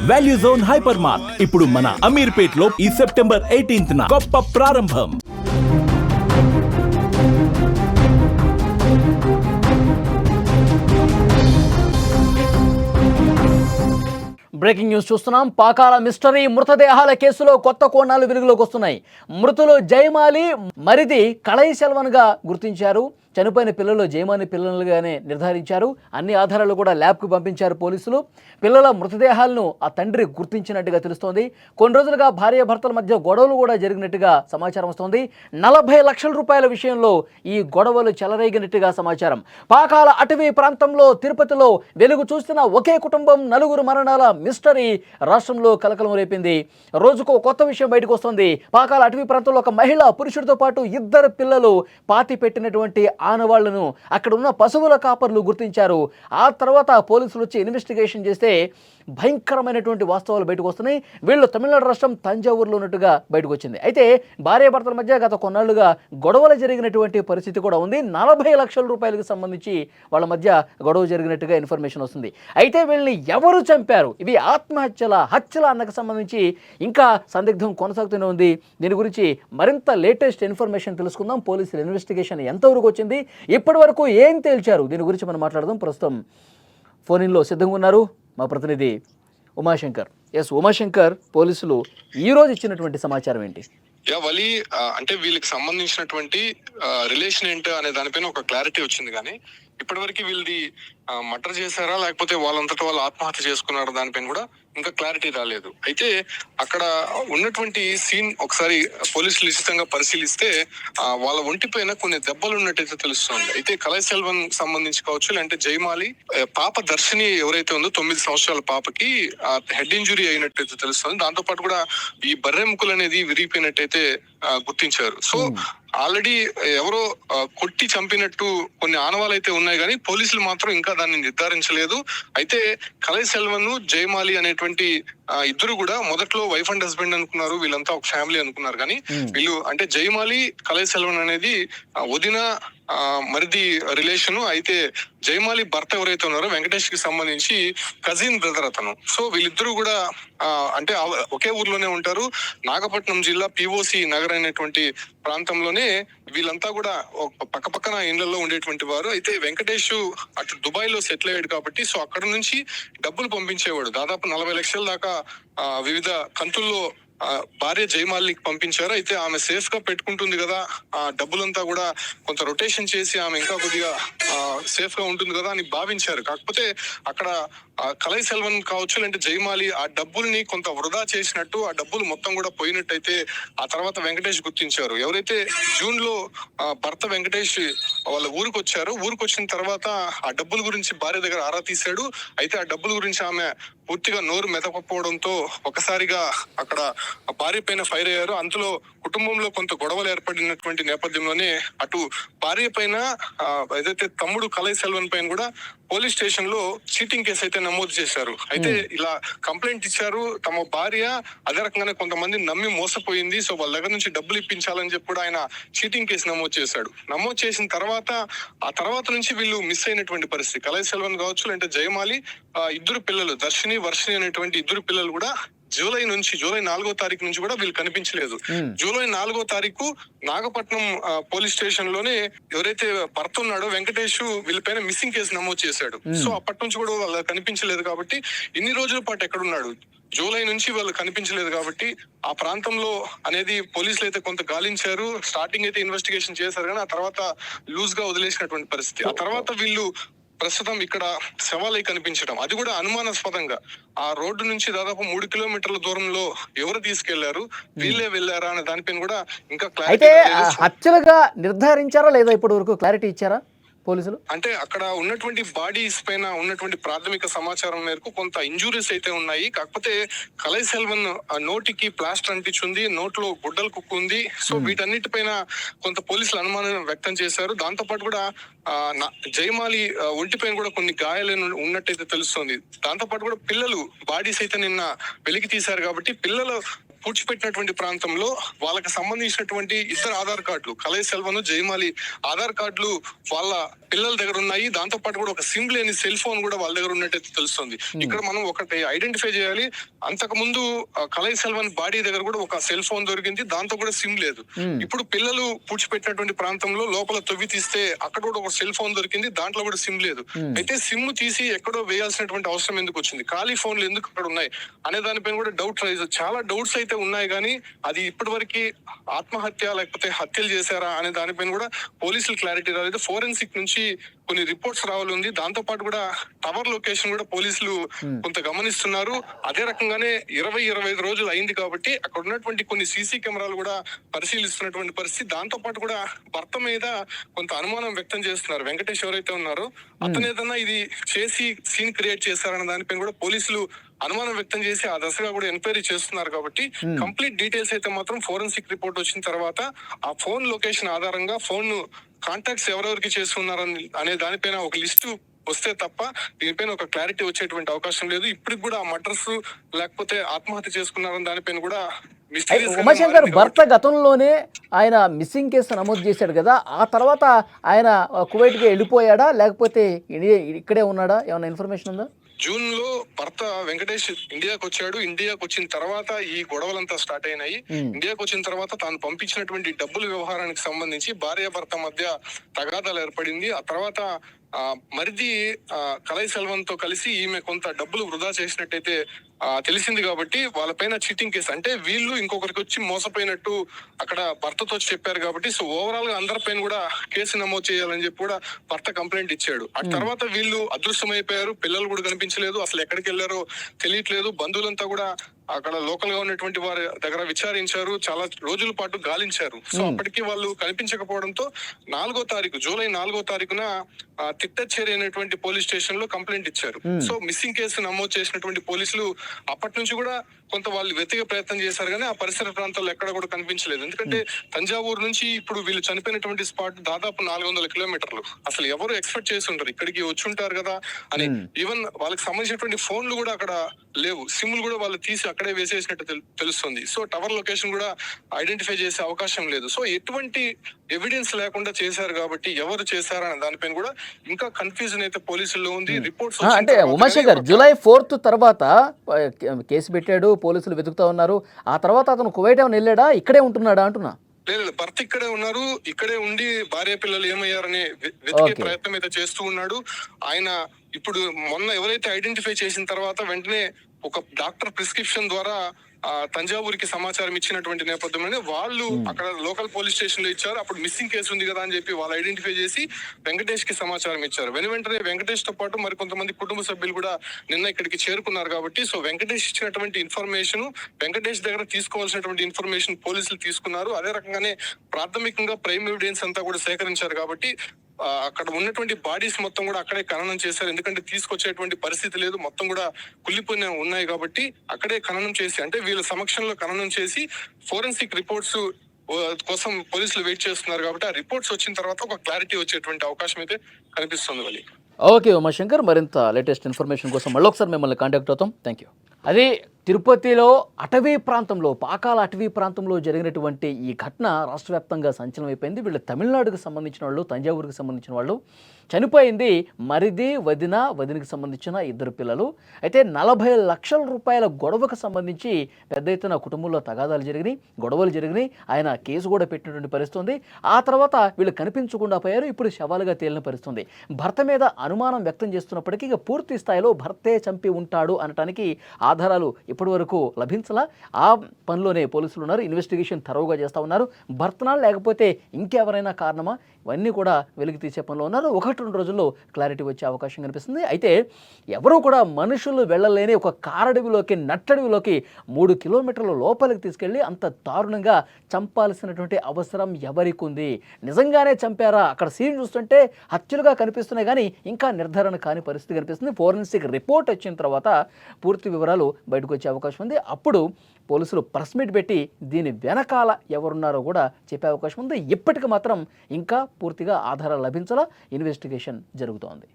Value zone hyper mart ఇప్పుడు మన అమీర్పేట్ లో ఈ సెప్టెంబర్ 18న గొప్ప ప్రారంభం. బ్రేకింగ్ న్యూస్ చూస్తున్నాం. పాకాల మిస్టరీ మృతదేహాల కేసులో కొత్త కోణాలు వెలుగులోకి వస్తున్నాయి. మృతులు జయమాలి మరిది కళై సెల్వన్గా గుర్తించారు. చనిపోయిన పిల్లలు జయమాలి పిల్లలుగానే నిర్ధారించారు. అన్ని ఆధారాలు కూడా ల్యాబ్కు పంపించారు పోలీసులు. పిల్లల మృతదేహాలను ఆ తండ్రి గుర్తించినట్టుగా తెలుస్తోంది. కొన్ని రోజులుగా భార్యాభర్తల మధ్య గొడవలు కూడా జరిగినట్టుగా సమాచారం వస్తోంది. 40 లక్షల రూపాయల విషయంలో ఈ గొడవలు చెలరేగినట్టుగా సమాచారం. పాకాల అటవీ ప్రాంతంలో తిరుపతిలో వెలుగు చూస్తున్న ఒకే కుటుంబం 4 మరణాల మిస్టరీ రాష్ట్రంలో కలకలం రేపింది. రోజుకో కొత్త విషయం బయటకు వస్తోంది. పాకాల అటవీ ప్రాంతంలో ఒక మహిళ పురుషుడితో పాటు 2 పిల్లలు పాతి పెట్టినటువంటి ఆనవాళ్లను అక్కడ ఉన్న పశువుల కాపర్లు గుర్తించారు. ఆ తర్వాత పోలీసులు వచ్చి ఇన్వెస్టిగేషన్ చేస్తే భయంకరమైనటువంటి వాస్తవాలు బయటకు వస్తున్నాయి. వీళ్ళు తమిళనాడు రాష్ట్రం తంజావూరులో ఉన్నట్టుగా బయటకు వచ్చింది. అయితే భార్యాభర్తల మధ్య గత కొన్నాళ్లుగా గొడవలు జరిగినటువంటి పరిస్థితి కూడా ఉంది. 40 లక్షల రూపాయలకు సంబంధించి వాళ్ళ మధ్య గొడవ జరిగినట్టుగా ఇన్ఫర్మేషన్ వస్తుంది. అయితే వీళ్ళని ఎవరు చంపారు, ఇవి హత్యల అన్నకు సంబంధించి ఇంకా సందిగ్ధం కొనసాగుతూనే ఉంది. దీని గురించి మరింత లేటెస్ట్ ఇన్ఫర్మేషన్ తెలుసుకుందాం. పోలీసుల ఇన్వెస్టిగేషన్ ఎంతవరకు వచ్చింది, ఇప్పటి వరకు ఏం తేల్చారు, దీని గురించి మనం మాట్లాడదాం. ప్రస్తుతం ఫోన్ ఇన్లో సిద్ధంగా ఉన్నారు మా ప్రతినిధి ఉమాశంకర్. ఉమాశంకర్, పోలీసులు ఈ రోజు ఇచ్చినటువంటి సమాచారం ఏంటి? వలి అంటే వీళ్ళకి సంబంధించినటువంటి రిలేషన్ ఏంటి అనే దానిపైన ఒక క్లారిటీ వచ్చింది, కానీ ఇప్పటివరకు వీళ్ళది మర్డర్ చేశారా లేకపోతే వాళ్ళంతటా వాళ్ళు ఆత్మహత్య చేసుకున్నారా దానిపైన కూడా ఇంకా క్లారిటీ రాలేదు. అయితే అక్కడ ఉన్నటువంటి సీన్ ఒకసారి పోలీసులు నిశ్చితంగా పరిశీలిస్తే వాళ్ళ ఒంటిపైన కొన్ని దెబ్బలు ఉన్నట్టయితే తెలుస్తుంది. అయితే కళై సెల్వన్ సంబంధించి కావచ్చు, లేదంటే జయమాలి పాప దర్శిని ఎవరైతే ఉందో 9 సంవత్సరాల పాపకి హెడ్ ఇంజురీ అయినట్టయితే తెలుస్తుంది. దాంతో పాటు కూడా ఈ బర్రెముకలు అనేది విరిగిపోయినట్టయితే గుర్తించారు. సో ఆల్రెడీ ఎవరో కొట్టి చంపినట్టు కొన్ని ఆనవాలు అయితే ఉన్నాయి, కానీ పోలీసులు మాత్రం ఇంకా దాన్ని నిర్ధారించలేదు. అయితే కళై సెల్వన్, జయమాలి అనేటువంటి ఇద్దరు కూడా మొదట్లో వైఫ్ అండ్ హస్బెండ్ అనుకున్నారు, వీళ్ళంతా ఒక ఫ్యామిలీ అనుకున్నారు. కానీ వీళ్ళు అంటే జయమాలి, కళై సెల్వన్ అనేది వదిన మరిది రిలేషన్. అయితే జయమాలి భర్త ఎవరైతే ఉన్నారో వెంకటేష్ కి సంబంధించి కజిన్ బ్రదర్ అతను. సో వీళ్ళిద్దరూ కూడా అంటే ఒకే ఊర్లోనే ఉంటారు. నాగపట్నం జిల్లా పిఓసి నగర్ అనేటువంటి ప్రాంతంలోనే వీళ్ళంతా కూడా పక్క పక్కన ఇళ్లలో ఉండేటువంటి వారు. అయితే వెంకటేష్ అటు దుబాయ్ లో సెటిల్ అయ్యాడు కాబట్టి సో అక్కడ నుంచి డబ్బులు పంపించేవాడు. దాదాపు 40 లక్షల దాకా వివిధ కంతుల్లో భార్య జయమాలికి పంపించారు. అయితే ఆమె సేఫ్ గా పెట్టుకుంటుంది కదా, ఆ డబ్బులంతా కూడా కొంత రొటేషన్ చేసి ఆమె ఇంకా కొద్దిగా సేఫ్ గా ఉంటుంది కదా అని భావించారు. కాకపోతే అక్కడ కళై సెల్వన్ కావచ్చు, లేదంటే జయమాలి ఆ డబ్బుల్ని కొంత వృధా చేసినట్టు, ఆ డబ్బులు మొత్తం కూడా పోయినట్టయితే ఆ తర్వాత వెంకటేష్ గుర్తించారు. ఎవరైతే జూన్ లో భర్త వెంకటేష్ వాళ్ళ ఊరికి వచ్చారు, ఊరికి వచ్చిన తర్వాత ఆ డబ్బుల గురించి భార్య దగ్గర ఆరా తీశాడు. అయితే ఆ డబ్బుల గురించి ఆమె పూర్తిగా నోరు మెదకపోవడంతో ఒకసారిగా అక్కడ భార్య పైన ఫైర్ అయ్యారు. అందులో కుటుంబంలో కొంత గొడవలు ఏర్పడినటువంటి నేపథ్యంలోనే అటు భార్య పైన ఏదైతే తమ్ముడు కళై సెల్వన్ పైన కూడా పోలీస్ స్టేషన్ లో చీటింగ్ కేసు అయితే నమోదు చేశారు. అయితే ఇలా కంప్లైంట్ ఇచ్చారు. తమ భార్య అదే రకంగానే కొంతమంది నమ్మి మోసపోయింది, సో వాళ్ళ దగ్గర నుంచి డబ్బులు ఇప్పించాలని చెప్పి కూడా ఆయన చీటింగ్ కేసు నమోదు చేశాడు. నమోదు చేసిన ఆ తర్వాత నుంచి వీళ్ళు మిస్ అయినటువంటి పరిస్థితి. కళై సెల్వన్ కావచ్చు, లేదంటే జయమాలి 2 పిల్లలు దర్శిని, వర్షిని అనేటువంటి 2 పిల్లలు కూడా జూలై 4వ తారీఖు నుంచి కూడా వీళ్ళు కనిపించలేదు. జూలై 4వ తారీఖు నాగపట్నం పోలీస్ స్టేషన్ లోనే ఎవరైతే భర్త ఉన్నాడో వెంకటేష్ వీళ్ళపైన మిస్సింగ్ కేసు నమోదు చేశాడు. సో అప్పటి నుంచి కూడా వాళ్ళు కనిపించలేదు. కాబట్టి ఇన్ని రోజుల పాటు ఎక్కడున్నాడు, జూలై నుంచి వాళ్ళు కనిపించలేదు. కాబట్టి ఆ ప్రాంతంలో అనేది పోలీసులు అయితే కొంత గాలించారు. స్టార్టింగ్ అయితే ఇన్వెస్టిగేషన్ చేశారు, కానీ ఆ తర్వాత లూజ్ గా వదిలేసినటువంటి పరిస్థితి. ఆ తర్వాత వీళ్ళు ప్రస్తుతం ఇక్కడ శవాలై కనిపించడం, అది కూడా అనుమానాస్పదంగా ఆ రోడ్డు నుంచి దాదాపు 3 కిలోమీటర్ల దూరంలో ఎవరు తీసుకెళ్లారు, వీళ్ళే వెళ్ళారా అనే దానిపైన కూడా ఇంకా క్లారిటీ. హత్యలుగా నిర్ధారించారా లేదా ఇప్పటి వరకు క్లారిటీ ఇచ్చారా పోలీసులు? అంటే అక్కడ ఉన్నటువంటి బాడీస్ పైన ఉన్నటువంటి ప్రాథమిక సమాచారం మేరకు కొంత ఇంజురీస్ అయితే ఉన్నాయి. కాకపోతే కళై సెల్వన్ నోటికి ప్లాస్టర్ అంటించుంది, నోట్లో గుడ్డలు కుక్కు ఉంది. సో వీటన్నిటిపైన కొంత పోలీసులు అనుమానం వ్యక్తం చేశారు. దాంతో పాటు కూడా జయమాలి ఒంటిపైన కూడా కొన్ని గాయాలు ఉన్నట్టయితే తెలుస్తుంది. దాంతో పాటు కూడా పిల్లలు బాడీస్ అయితే నిన్న వెలికి తీశారు. కాబట్టి పిల్లలు పూడ్చిపెట్టినటువంటి ప్రాంతంలో వాళ్ళకి సంబంధించినటువంటి ఇద్దరు ఆధార్ కార్డులు, కలై సెల్వన్, జయమాలి ఆధార్ కార్డులు వాళ్ళ పిల్లల దగ్గర ఉన్నాయి. దాంతో పాటు కూడా ఒక సిమ్ లేని సెల్ ఫోన్ కూడా వాళ్ళ దగ్గర ఉన్నట్టు తెలుస్తుంది. ఇక్కడ మనం ఒకటి ఐడెంటిఫై చేయాలి. అంతకు ముందు కలై సెల్వన్ బాడీ దగ్గర కూడా ఒక సెల్ ఫోన్ దొరికింది, దాంతో కూడా సిమ్ లేదు. ఇప్పుడు పిల్లలు పూడ్చిపెట్టినటువంటి ప్రాంతంలో లోపల తవ్వి తీస్తే అక్కడ కూడా ఒక సెల్ ఫోన్ దొరికింది, దాంట్లో కూడా సిమ్ లేదు. అయితే సిమ్ తీసి ఎక్కడో వేయాల్సినటువంటి అవసరం ఎందుకు వచ్చింది, ఖాళీ ఫోన్లు ఎందుకు అక్కడ ఉన్నాయి అనే దానిపైన కూడా డౌట్ రైజ్, చాలా డౌట్స్ అయితే ఉన్నాయి. కానీ అది ఇప్పటి వరకు ఆత్మహత్య లేకపోతే హత్యలు చేశారా అనే దానిపైన కూడా పోలీసులు క్లారిటీ రాలేదు. ఫోరెన్సిక్ నుంచి కొన్ని రిపోర్ట్స్ రావాలి ఉంది. దాంతో పాటు కూడా టవర్ లొకేషన్ కూడా పోలీసులు కొంత గమనిస్తున్నారు. అదే రకంగానే 20-25 రోజులు అయింది కాబట్టి అక్కడ ఉన్నటువంటి కొన్ని సీసీ కెమెరాలు కూడా పరిశీలిస్తున్నటువంటి పరిస్థితి. దాంతో పాటు కూడా భర్త మీద కొంత అనుమానం వ్యక్తం చేస్తున్నారు. వెంకటేష్ ఎవరైతే ఉన్నారో అతను ఏదన్నా ఇది చేసి సీన్ క్రియేట్ చేశారన్న దానిపైన కూడా పోలీసులు అనుమానం వ్యక్తం చేసి ఆ దశగా కూడా ఎంక్వైరీ చేస్తున్నారు. కాబట్టి కంప్లీట్ డీటెయిల్స్ అయితే మాత్రం ఫోరెన్సిక్ రిపోర్ట్ వచ్చిన తర్వాత ఆ ఫోన్ లొకేషన్ ఆధారంగా ఫోన్ కాంటాక్ట్స్ ఎవరెవరికి చేస్తున్నారని అనే దానిపైన ఒక లిస్టు వస్తే తప్ప దీనిపైన ఒక క్లారిటీ వచ్చేటువంటి అవకాశం లేదు. ఇప్పటికి కూడా ఆ మర్డర్స్ లేకపోతే ఆత్మహత్య చేసుకున్నారని దానిపైన కూడా ఉమాశంకర్ భర్త గతంలోనే ఆయన మిస్సింగ్ కేసు నమోదు చేశాడు కదా, ఆ తర్వాత ఆయన కువైట్కి వెళ్ళిపోయాడా లేకపోతే ఇక్కడే ఉన్నాడా, ఏమైనా ఇన్ఫర్మేషన్ ఉందా? జూన్ లో భర్త వెంకటేష్ ఇండియాకి వచ్చాడు. ఇండియాకి వచ్చిన తర్వాత ఈ గొడవలంతా స్టార్ట్ అయినాయి. ఇండియాకి వచ్చిన తర్వాత తాను పంపించినటువంటి డబ్బుల వ్యవహారానికి సంబంధించి భార్య భర్త మధ్య తగాదాలు ఏర్పడింది. ఆ తర్వాత మరిది కలై సెల్వన్ తో కలిసి ఈమె కొంత డబ్బులు వృధా చేసినట్టయితే తెలిసింది. కాబట్టి వాళ్ళపైన చీటింగ్ కేసు, అంటే వీళ్ళు ఇంకొకరికి వచ్చి మోసపోయినట్టు అక్కడ భర్తతో చెప్పారు. కాబట్టి సో ఓవరాల్ గా అందరిపైన కూడా కేసు నమోదు చేయాలని చెప్పి కూడా భర్త కంప్లైంట్ ఇచ్చాడు. ఆ తర్వాత వీళ్ళు అదృశ్యమైపోయారు. పిల్లలు కూడా కనిపించలేదు, అసలు ఎక్కడికి వెళ్లారో తెలియట్లేదు. బంధువులంతా కూడా అక్కడ లోకల్ గా ఉన్నటువంటి వారి దగ్గర విచారించారు, చాలా రోజుల పాటు గాలించారు. సో అప్పటికి వాళ్ళు కనిపించకపోవడంతో జూలై 4వ తారీఖున తిట్టచ్చేరి అనేటువంటి పోలీస్ స్టేషన్ లో కంప్లైంట్ ఇచ్చారు. సో మిస్సింగ్ కేసు నమోదు చేసినటువంటి పోలీసులు అప్పటి నుంచి కూడా కొంత వాళ్ళు వెతికే ప్రయత్నం చేశారు, కానీ ఆ పరిసర ప్రాంతాల్లో ఎక్కడ కూడా కనిపించలేదు. ఎందుకంటే తంజావూరు నుంచి ఇప్పుడు వీళ్ళు చనిపోయినటువంటి స్పాట్ దాదాపు 400 కిలోమీటర్లు. అసలు ఎవరు ఎక్స్పెక్ట్ చేసి ఉంటారు ఇక్కడికి వచ్చి ఉంటారు కదా అని. ఈవెన్ వాళ్ళకి సంబంధించినటువంటి ఫోన్లు కూడా అక్కడ లేవు, సిమ్లు కూడా వాళ్ళు తీసి అక్కడే వేసేసినట్టు తెలుస్తుంది. సో టవర్ లొకేషన్ కూడా ఐడెంటిఫై చేసే అవకాశం లేదు. సో ఎటువంటి ఎవిడెన్స్ లేకుండా చేశారు కాబట్టి ఎవరు చేశారనే దానిపైన కూడా ఇంకా కన్ఫ్యూజన్ అయితే పోలీసుల్లో ఉంది. రిపోర్ట్స్ అంటే ఉమాశంకర్ జూలై 4th తర్వాత కేసు పెట్టాడు, పోలీసులు వెతుకుతా ఉన్నారు. ఆ తర్వాత అతను కువైట్ ఏమైనా వెళ్ళాడా, ఇక్కడే ఉంటున్నాడా అంటున్నా? లేదు, భర్త ఇక్కడే ఉన్నారు. ఇక్కడే ఉండి భార్య పిల్లలు ఏమయ్యారని వెతికే ప్రయత్నం అయితే చేస్తూ ఉన్నాడు. ఆయన ఇప్పుడు మొన్న ఎవరైతే ఐడెంటిఫై చేసిన తర్వాత వెంటనే ఒక డాక్టర్ ప్రిస్క్రిప్షన్ ద్వారా తంజావూరికి సమాచారం ఇచ్చినటువంటి నేపథ్యంలోనే వాళ్ళు అక్కడ లోకల్ పోలీస్ స్టేషన్ లో ఇచ్చారు. అప్పుడు మిస్సింగ్ కేసు ఉంది కదా అని చెప్పి వాళ్ళు ఐడెంటిఫై చేసి వెంకటేష్ కి సమాచారం ఇచ్చారు. వెంటనే వెంకటేష్ తో పాటు మరి కొంతమంది కుటుంబ సభ్యులు కూడా నిన్న ఇక్కడికి చేరుకున్నారు. కాబట్టి సో వెంకటేష్ ఇచ్చినటువంటి ఇన్ఫర్మేషన్, వెంకటేష్ దగ్గర తీసుకోవాల్సినటువంటి ఇన్ఫర్మేషన్ పోలీసులు తీసుకున్నారు. అదే రకంగానే ప్రాథమికంగా ప్రైమ్ ఎవిడెన్స్ అంతా కూడా సేకరించారు. కాబట్టి అక్కడ ఉన్నటువంటి బాడీస్ మొత్తం కూడా అక్కడే ఖననం చేశారు. ఎందుకంటే తీసుకొచ్చేటువంటి పరిస్థితి లేదు, మొత్తం కూడా కుళ్ళిపోయిన ఉన్నాయి. కాబట్టి అక్కడే ఖననం చేసి, అంటే వీళ్ళ సమక్షంలో ఖననం చేసి ఫోరెన్సిక్ రిపోర్ట్స్ కోసం పోలీసులు వెయిట్ చేస్తున్నారు. కాబట్టి ఆ రిపోర్ట్స్ వచ్చిన తర్వాత ఒక క్లారిటీ వచ్చేటువంటి అవకాశం అయితే కనిపిస్తుంది. వాళ్ళకి ఓకే ఉమాశంకర్, మరింత లేటెస్ట్ ఇన్ఫర్మేషన్ కోసం మళ్ళీ ఒకసారి మిమ్మల్ని కాంటాక్ట్ అవుతాం. Thank you. అది తిరుపతిలో అటవీ ప్రాంతంలో, పాకాల అటవీ ప్రాంతంలో జరిగినటువంటి ఈ ఘటన రాష్ట్ర వ్యాప్తంగా సంచలనం అయిపోయింది. వీళ్ళు తమిళనాడుకు సంబంధించిన వాళ్ళు, తంజావూరుకు సంబంధించిన వాళ్ళు. చనిపోయింది మరిది, వదినకి సంబంధించిన 2 పిల్లలు. అయితే 40 లక్షల రూపాయల గొడవకు సంబంధించి పెద్ద ఎత్తున కుటుంబంలో తగాదాలు జరిగినాయి, గొడవలు జరిగినాయి. ఆయన కేసు కూడా పెట్టినటువంటి పరిస్థితి ఉంది. ఆ తర్వాత వీళ్ళు కనిపించకుండా పోయారు, ఇప్పుడు శవాలుగా తేలిన పరిస్థితి. భర్త మీద అనుమానం వ్యక్తం చేస్తున్నప్పటికీ ఇక పూర్తి స్థాయిలో భర్తే చంపి ఉంటాడు అనటానికి ఆధారాలు ఇప్పటి వరకు లభించలా. ఆ పనిలోనే పోలీసులు ఉన్నారు, ఇన్వెస్టిగేషన్ థరోగా చేస్తూ ఉన్నారు. భర్తనా లేకపోతే ఇంకెవరైనా కారణమా, ఇవన్నీ కూడా వెలికి తీసే పనిలో ఉన్నారు. 1-2 రోజుల్లో క్లారిటీ వచ్చే అవకాశం కనిపిస్తుంది. అయితే ఎవరూ కూడా మనుషులు వెళ్ళలేని ఒక కారడవిలోకి, నట్టడవిలోకి 3 కిలోమీటర్ల లోపలికి తీసుకెళ్ళి అంత దారుణంగా చంపాల్సినటువంటి అవసరం ఎవరికి ఉంది? నిజంగానే చంపారా? అక్కడ సీన్ చూస్తుంటే హత్యలుగా కనిపిస్తున్నాయి, కానీ ఇంకా నిర్ధారణ కాని పరిస్థితి కనిపిస్తుంది. ఫోరెన్సిక్ రిపోర్ట్ వచ్చిన తర్వాత పూర్తి వివరాలు బయటకు వచ్చే అవకాశం ఉంది. అప్పుడు పోలీసులు ప్రెస్ మీట్ పెట్టి దీని వెనకాల ఎవరున్నారో కూడా చెప్పే అవకాశం ఉంది. ఇప్పటికి మాత్రం ఇంకా పూర్తిగా ఆధారాలు లభించాలా, ఇన్వెస్టిగేషన్ జరుగుతోంది.